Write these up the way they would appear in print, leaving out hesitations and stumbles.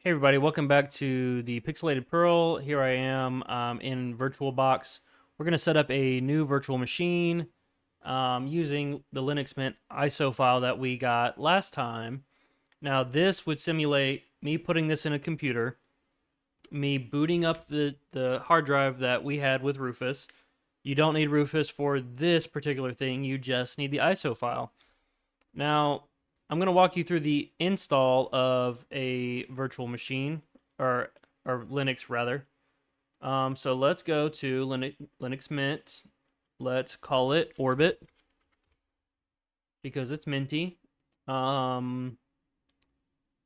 Hey everybody, welcome back to the Pixelated Pearl. Here I am in VirtualBox. We're going to set up a new virtual machine using the Linux Mint ISO file that we got last time. Now this would simulate me putting this in a computer, me booting up the hard drive that we had with Rufus. You don't need Rufus for this particular thing, you just need the ISO file. Now, I'm going to walk you through the install of a virtual machine, or Linux rather. So let's go to Linux Mint. Let's call it Orbit because it's Minty. And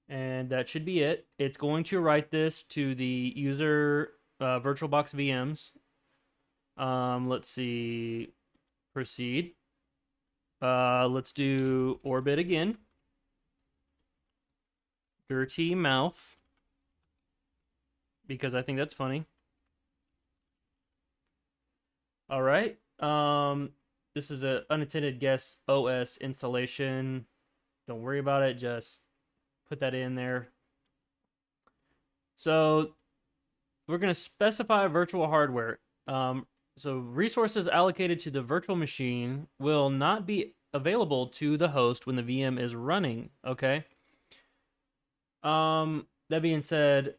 that should be it. It's going to write this to the user VirtualBox VMs. Let's see. Proceed. Let's do Orbit again. Dirty mouth. Because I think that's funny. All right. This is an unattended guest OS installation. Don't worry about it. Just put that in there. So we're going to specify virtual hardware. So resources allocated to the virtual machine will not be available to the host when the VM is running. Okay. That being said,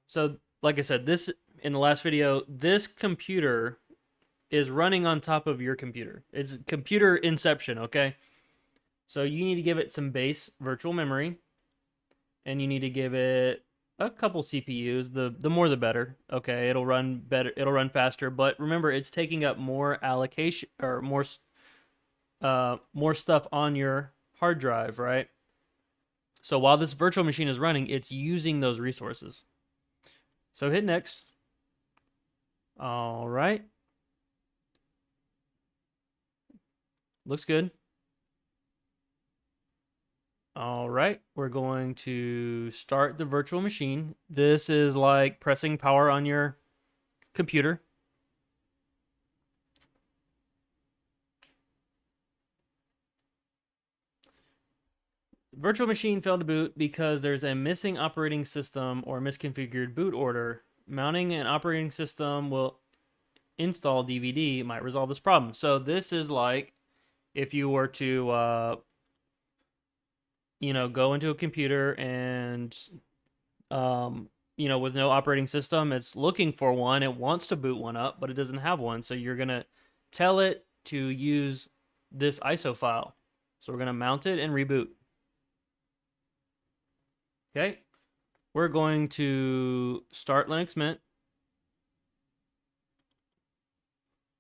so like I said, this in the last video, this computer is running on top of your computer. It's computer inception, okay? So you need to give it some base virtual memory, and you need to give it a couple CPUs. The more the better. Okay, it'll run better. It'll run faster. But remember, it's taking up more allocation or more stuff on your hard drive, right? So while this virtual machine is running, it's using those resources. So hit next. All right. Looks good. All right, we're going to start the virtual machine. This is like pressing power on your computer. Virtual machine failed to boot because there's a missing operating system or misconfigured boot order. Mounting an operating system will install DVD might resolve this problem. So this is like if you were to go into a computer and with no operating system, it's looking for one. It wants to boot one up, but it doesn't have one. So you're going to tell it to use this ISO file. So we're going to mount it and reboot. Okay. We're going to start Linux Mint.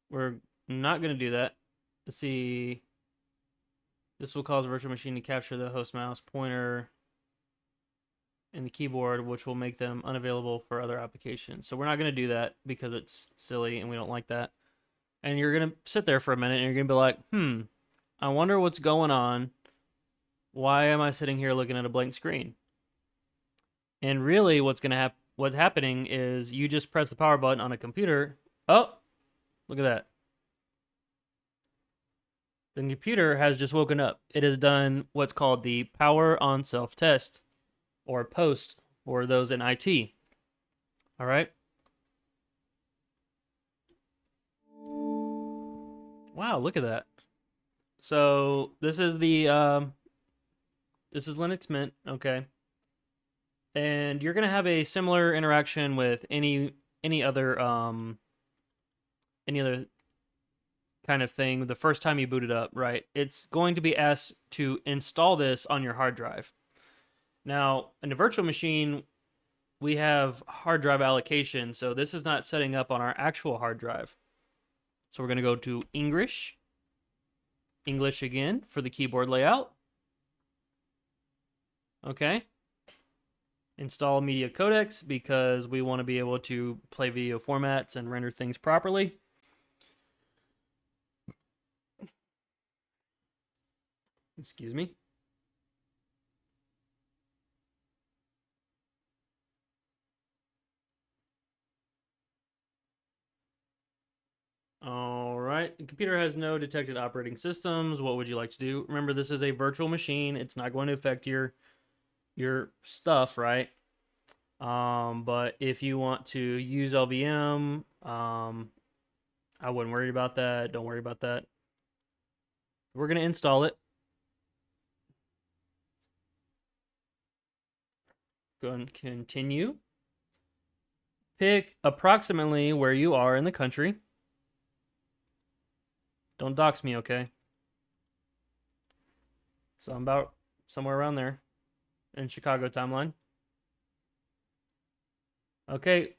We're not going to do that. Let's see. This will cause a virtual machine to capture the host mouse pointer and the keyboard, which will make them unavailable for other applications. So we're not going to do that because it's silly and we don't like that. And you're going to sit there for a minute and you're going to be like, I wonder what's going on. Why am I sitting here looking at a blank screen? And really what's happening is you just press the power button on a computer. Oh, look at that. The computer has just woken up. It has done what's called the power on self test, or POST for those in IT. All right. Wow, look at that. So this is this is Linux Mint, okay. And you're gonna have a similar interaction with any other kind of thing the first time you boot it up, right? It's going to be asked to install this on your hard drive. Now, in a virtual machine, we have hard drive allocation, so this is not setting up on our actual hard drive. So we're going to go to English again for the keyboard layout. Okay. Install media codecs because we want to be able to play video formats and render things properly. Excuse me. All right. The computer has no detected operating systems. What would you like to do? Remember, this is a virtual machine. It's not going to affect your stuff, right? But if you want to use LVM, I wouldn't worry about that. Don't worry about that. We're going to install it. Go and continue. Pick approximately where you are in the country. Don't dox me, okay? So I'm about somewhere around there in Chicago timeline. Okay,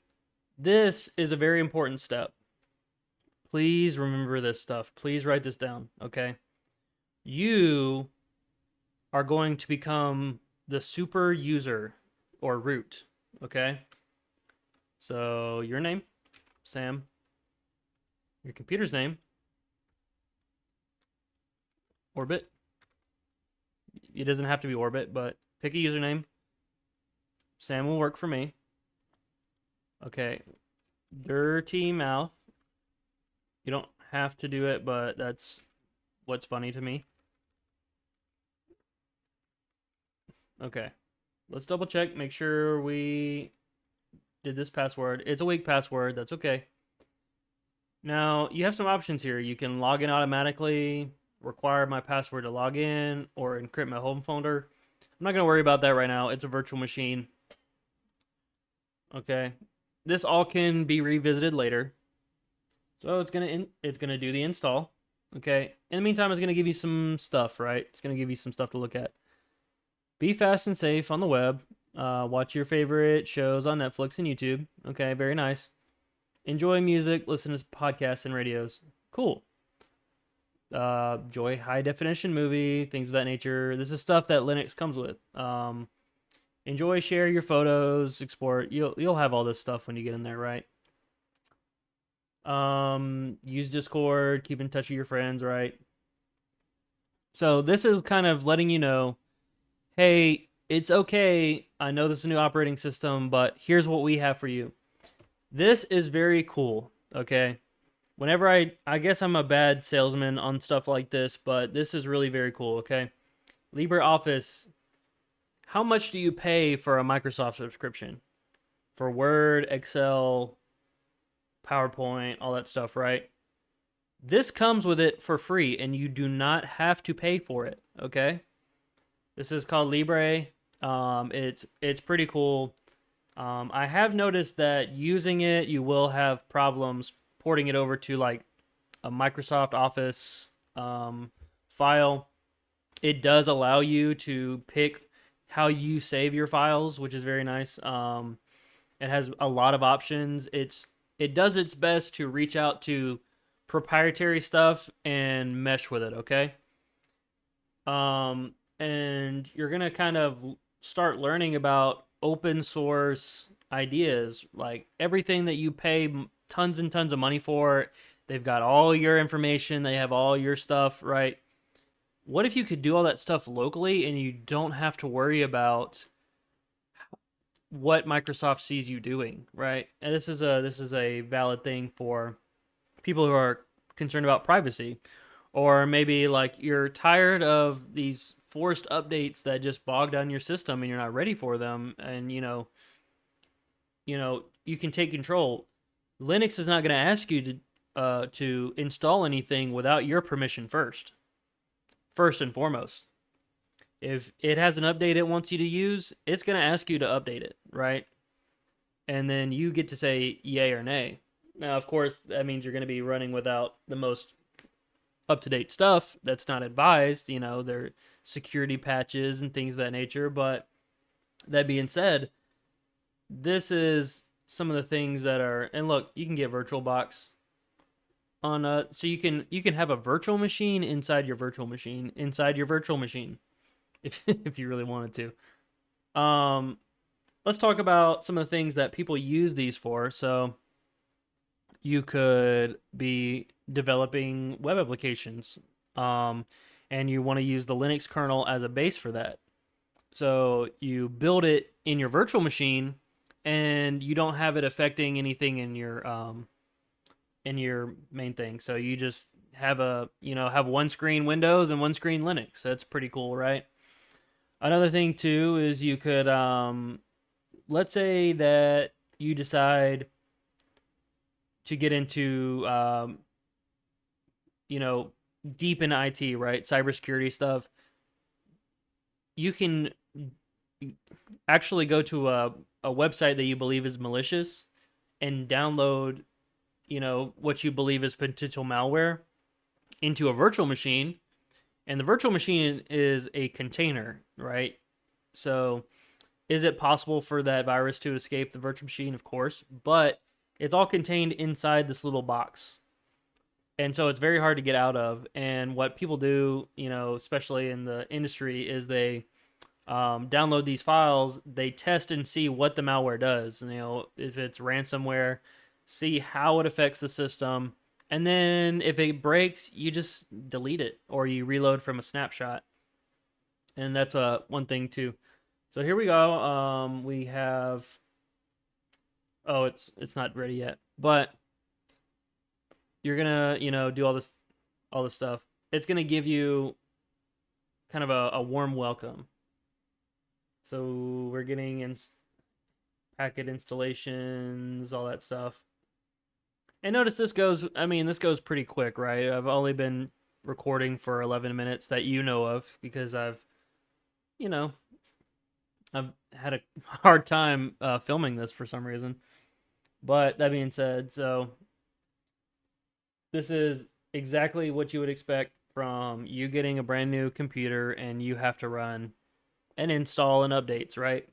this is a very important step. Please remember this stuff. Please write this down, okay? You are going to become the super user or root, okay? So your name, Sam. Your computer's name, Orbit. It doesn't have to be Orbit, but pick a username. Sam will work for me. Okay. Dirty mouth. You don't have to do it, but that's what's funny to me. Okay. Let's double check, make sure we did this password. It's a weak password, that's okay. Now, you have some options here. You can log in automatically, require my password to log in, or encrypt my home folder. I'm not going to worry about that right now. It's a virtual machine. Okay. This all can be revisited later. So it's gonna do the install. Okay. In the meantime, it's gonna give you some stuff, right? It's gonna give you some stuff to look at. Be fast and safe on the web. Watch your favorite shows on Netflix and YouTube. Okay, very nice. Enjoy music, listen to podcasts and radios. Cool. Enjoy high definition movie, things of that nature. This is stuff that Linux comes with. Enjoy, share your photos, export. You'll have all this stuff when you get in there, right? Use Discord, keep in touch with your friends, right? So this is kind of letting you know, hey, it's okay. I know this is a new operating system, but here's what we have for you. This is very cool, okay? Whenever I guess I'm a bad salesman on stuff like this, but this is really very cool, okay? LibreOffice, how much do you pay for a Microsoft subscription? For Word, Excel, PowerPoint, all that stuff, right? This comes with it for free, and you do not have to pay for it, okay? This is called Libre. It's pretty cool. I have noticed that using it, you will have problems porting it over to like a Microsoft Office file. It does allow you to pick how you save your files, which is very nice. It has a lot of options. It does its best to reach out to proprietary stuff and mesh with it, okay? And you're gonna kind of start learning about open source ideas, like everything that you pay tons and tons of money for. They've got all your information, they have all your stuff, right? What if you could do all that stuff locally and you don't have to worry about what Microsoft sees you doing, right? And this is a valid thing for people who are concerned about privacy, or maybe like you're tired of these forced updates that just bog down your system and you're not ready for them, and you can take control. Linux is not going to ask you to install anything without your permission first and foremost. If it has an update it wants you to use, it's going to ask you to update it, right? And then you get to say yay or nay. Now, of course, that means you're going to be running without the most up-to-date stuff. That's not advised. There are security patches and things of that nature. But that being said, this is some of the things that are... And look, you can get VirtualBox on... So you can have a virtual machine inside your virtual machine inside your virtual machine. If you really wanted to. Let's talk about some of the things that people use these for. So you could be developing web applications, and you want to use the Linux kernel as a base for that. So you build it in your virtual machine, and you don't have it affecting anything in your main thing. So you just have have one screen Windows and one screen Linux. That's pretty cool, right? Another thing too is you could let's say that you decide to get into, you know, deep in IT, right? Cybersecurity stuff. You can actually go to a website that you believe is malicious and download, what you believe is potential malware into a virtual machine. And the virtual machine is a container, right? So, is it possible for that virus to escape the virtual machine? Of course, but it's all contained inside this little box. And so it's very hard to get out of. And what people do, especially in the industry, is they download these files, they test and see what the malware does. If it's ransomware, see how it affects the system. And then if it breaks, you just delete it or you reload from a snapshot. And that's one thing too. So here we go. We have. Oh, it's not ready yet, but you're gonna do all this stuff. It's gonna give you kind of a warm welcome. So we're getting in packet installations, all that stuff. And notice this goes pretty quick, right? I've only been recording for 11 minutes that you know of because you know, I've had a hard time filming this for some reason. But that being said, so this is exactly what you would expect from you getting a brand new computer and you have to run and install and updates, right?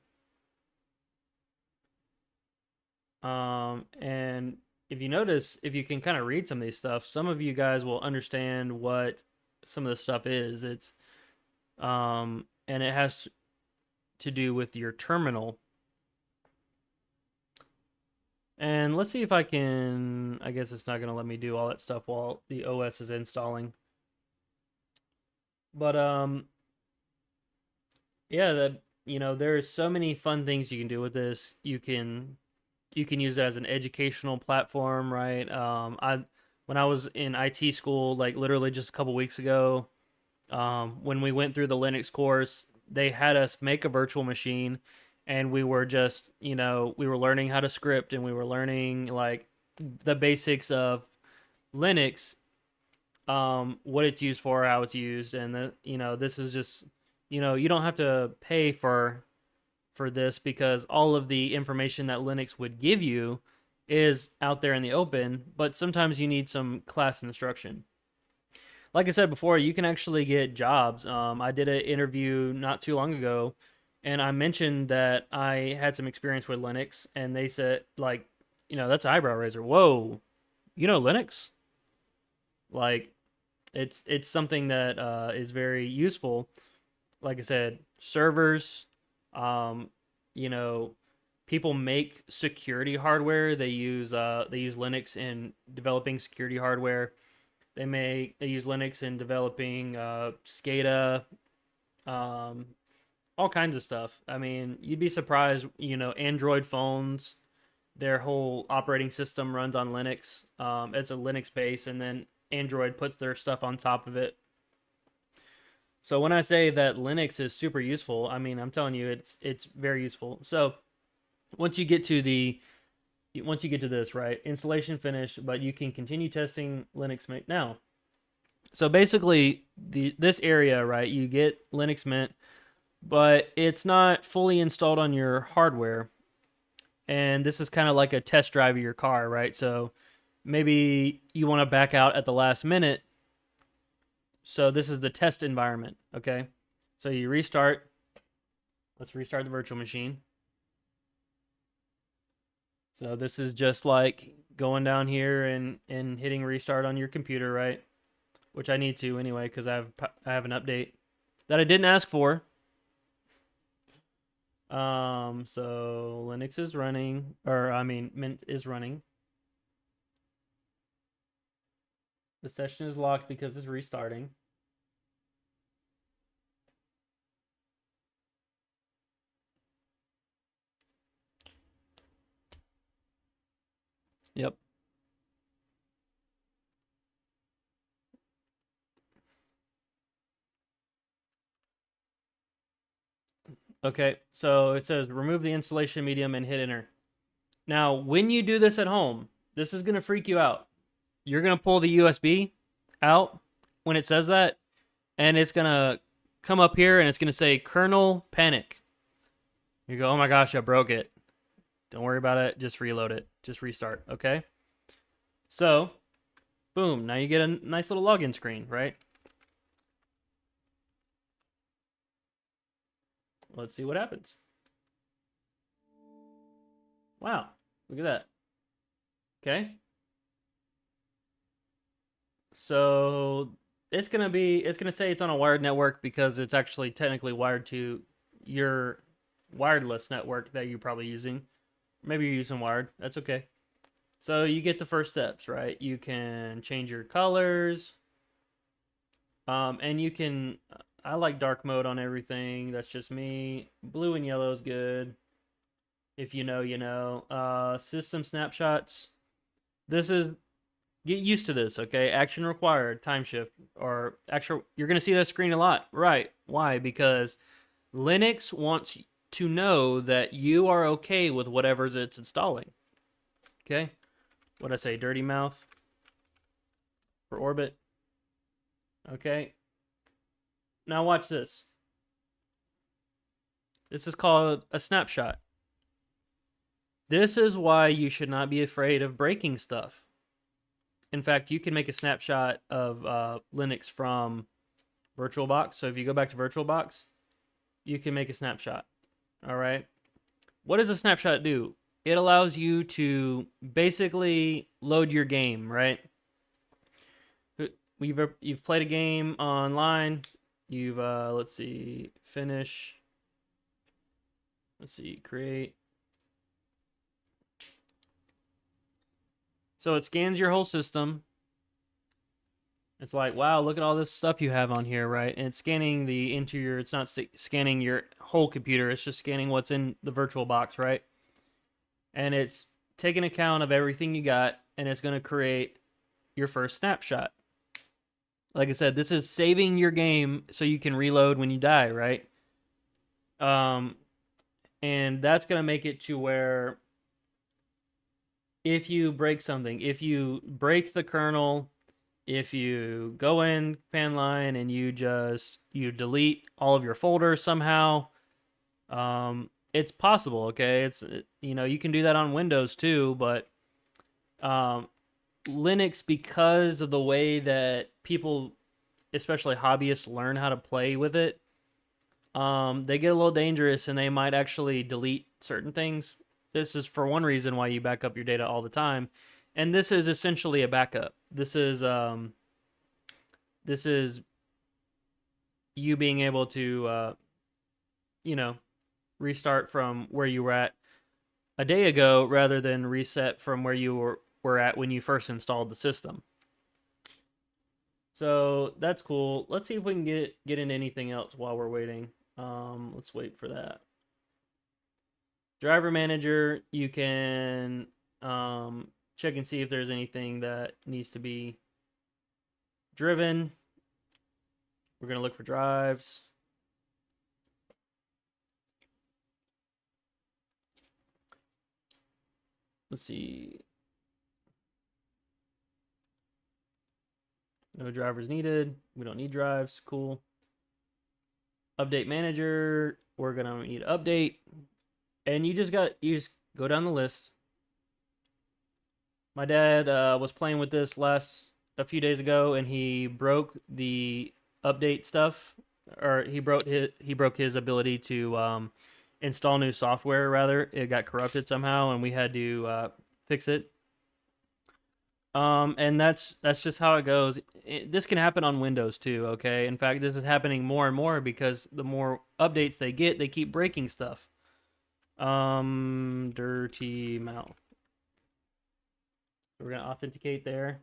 And if you notice, if you can kind of read some of these stuff, some of you guys will understand what some of the stuff is. And it has to do with your terminal. And let's see if I can, I guess it's not going to let me do all that stuff while the OS is installing. But, yeah, there's so many fun things you can do with this. You can use it as an educational platform, right? When I was in IT school, like literally just a couple weeks ago, when we went through the Linux course, they had us make a virtual machine, and we were just, we were learning how to script, and we were learning like the basics of Linux, what it's used for, how it's used, and this is just, you don't have to pay for this because all of the information that Linux would give you is out there in the open, but sometimes you need some class instruction. Like I said before, you can actually get jobs. I did an interview not too long ago, and I mentioned that I had some experience with Linux, and they said, like, that's an eyebrow raiser. Whoa, Linux? Like, it's something that is very useful. Like I said, servers, um, you know, people make security hardware. They use Linux in developing security hardware. They use Linux in developing SCADA, um, all kinds of stuff. I mean, you'd be surprised. Android phones, their whole operating system runs on Linux. It's a Linux base, and then Android puts their stuff on top of it. So when I say that Linux is super useful, I mean I'm telling you it's very useful. So once you get to this, right, installation finished, but you can continue testing Linux Mint now. So basically, this area, right, you get Linux Mint, but it's not fully installed on your hardware, and this is kind of like a test drive of your car, right? So maybe you want to back out at the last minute. So this is the test environment, okay? So you restart. Let's restart the virtual machine. So this is just like going down here and hitting restart on your computer, right? Which I need to anyway because I have an update that I didn't ask for. So Linux is running, or I mean Mint is running. The session is locked because it's restarting. Yep. Okay, so it says remove the installation medium and hit enter. Now, when you do this at home, this is going to freak you out. You're going to pull the USB out when it says that, and it's going to come up here and it's going to say kernel panic. You go, oh my gosh, I broke it. Don't worry about it. Just reload it. Just restart. Okay. So, boom. Now you get a nice little login screen, right? Let's see what happens. Wow. Look at that. Okay. So it's gonna say it's on a wired network because it's actually technically wired to your wireless network that you're probably using. Maybe you're using wired. That's okay. So you get the first steps, right? You can change your colors, and you can. I like dark mode on everything. That's just me. Blue and yellow is good. If you know, you know. System snapshots. This is get used to this, okay? Action required, time shift, or actual. You're gonna see that screen a lot, right? Why? Because Linux wants to know that you are okay with whatever it's installing. Okay, what I say, dirty mouth for Orbit. Okay, now watch this. This is called a snapshot. This is why you should not be afraid of breaking stuff. In fact, you can make a snapshot of Linux from VirtualBox. So if you go back to VirtualBox, you can make a snapshot. All right. What does a snapshot do? It allows you to basically load your game, right? You've played a game online. You've let's see, finish. Let's see, create. So it scans your whole system. It's like, wow, look at all this stuff you have on here, right? And it's scanning the interior. It's not scanning your whole computer. It's just scanning what's in the VirtualBox, right? And it's taking account of everything you got, and it's going to create your first snapshot. Like I said, this is saving your game so you can reload when you die, right? And that's going to make it to where if you break something, if you break the kernel, if you go in command line and you delete all of your folders somehow, it's possible. Okay, it's you can do that on Windows too, but Linux, because of the way that people, especially hobbyists, learn how to play with it, they get a little dangerous and they might actually delete certain things. This is for one reason why you back up your data all the time, and this is essentially a backup. This is you being able to restart from where you were at a day ago rather than reset from where you were at when you first installed the system. So that's cool. Let's see if we can get into anything else while we're waiting. Let's wait for that. Driver manager, you can check and see if there's anything that needs to be driven. We're going to look for drives. Let's see. No drivers needed. We don't need drives. Cool. Update manager. We're going to need update. And you just go down the list. My dad was playing with this a few days ago, and he broke the update stuff, or he broke his ability to install new software. Rather, it got corrupted somehow, and we had to fix it. And that's just how it goes. This can happen on Windows too. Okay, in fact, this is happening more and more because the more updates they get, they keep breaking stuff. Dirty mouth. We're gonna authenticate there.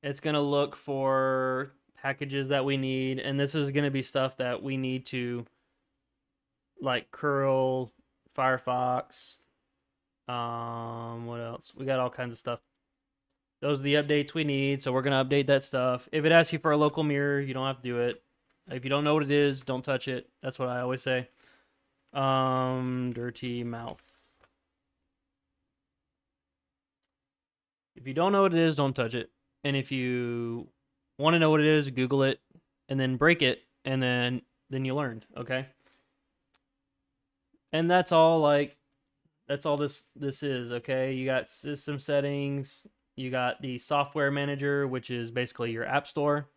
It's gonna look for packages that we need, and this is gonna be stuff that we need to, like curl, Firefox. What else? We got all kinds of stuff. Those are the updates we need, so we're gonna update that stuff. If it asks you for a local mirror, you don't have to do it. If you don't know what it is, don't touch it. That's what I always say. Dirty mouth. If you don't know what it is, don't touch it. And if you want to know what it is, Google it and then break it, and then you learned, okay? And that's all this is, okay? You got system settings, you got the software manager, which is basically your app store.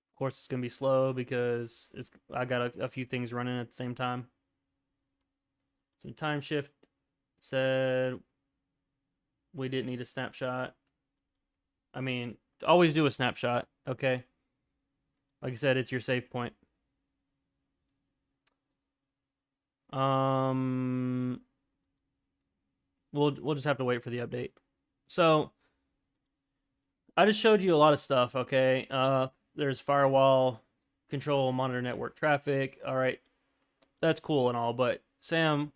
Of course, it's gonna be slow because I got a few things running at the same time. So time shift said we didn't need a snapshot. I mean, always do a snapshot, okay? Like I said, it's your save point. We'll just have to wait for the update. So I just showed you a lot of stuff, okay? There's firewall, control, monitor network traffic. All right, that's cool and all, but Sam,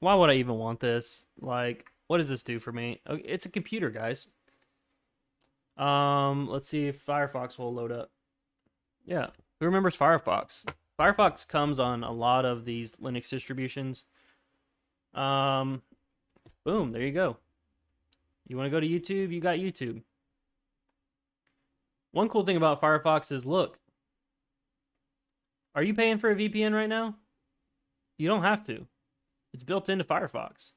why would I even want this? Like, what does this do for me? Okay, it's a computer, guys. Let's see if Firefox will load up. Yeah, who remembers Firefox? Firefox comes on a lot of these Linux distributions. Boom, there you go. You want to go to YouTube? You got YouTube. One cool thing about Firefox is, look, are you paying for a VPN right now? You don't have to. It's built into Firefox,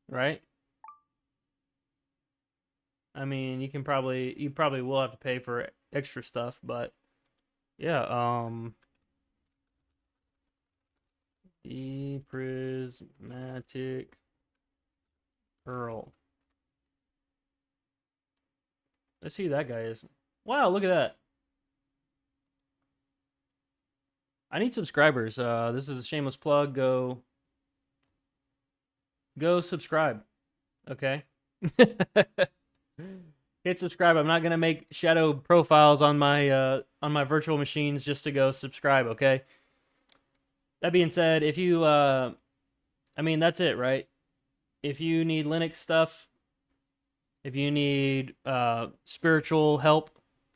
right? I mean, you probably will have to pay for extra stuff, but yeah, the prismatic pearl. Let's see who that guy is. Wow, look at that. I need subscribers. This is a shameless plug. Go subscribe. Okay. Hit subscribe. I'm not gonna make shadow profiles on my virtual machines just to go subscribe. Okay. That being said, if you I mean, that's it, right? If you need Linux stuff, if you need spiritual help,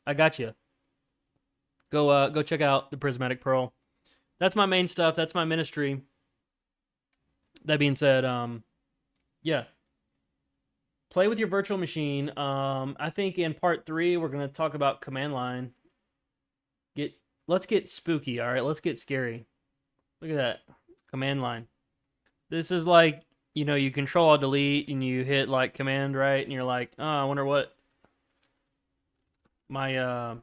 I got you. Go check out the Prismatic Pearl. That's my main stuff. That's my ministry. That being said, yeah. Play with your virtual machine. I think in part 3 we're gonna talk about command line. Let's get spooky, all right? Let's get scary. Look at that command line. This is like, you know, you control alt delete and you hit like command right, and you're like, oh, I wonder what my I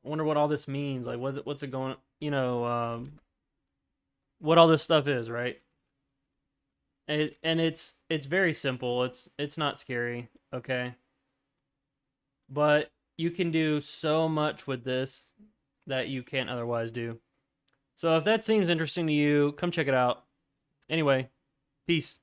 wonder what all this means. Like, what's it going? You know, what all this stuff is, right? And it's very simple. It's not scary, okay? But you can do so much with this that you can't otherwise do. So if that seems interesting to you, come check it out. Anyway, peace.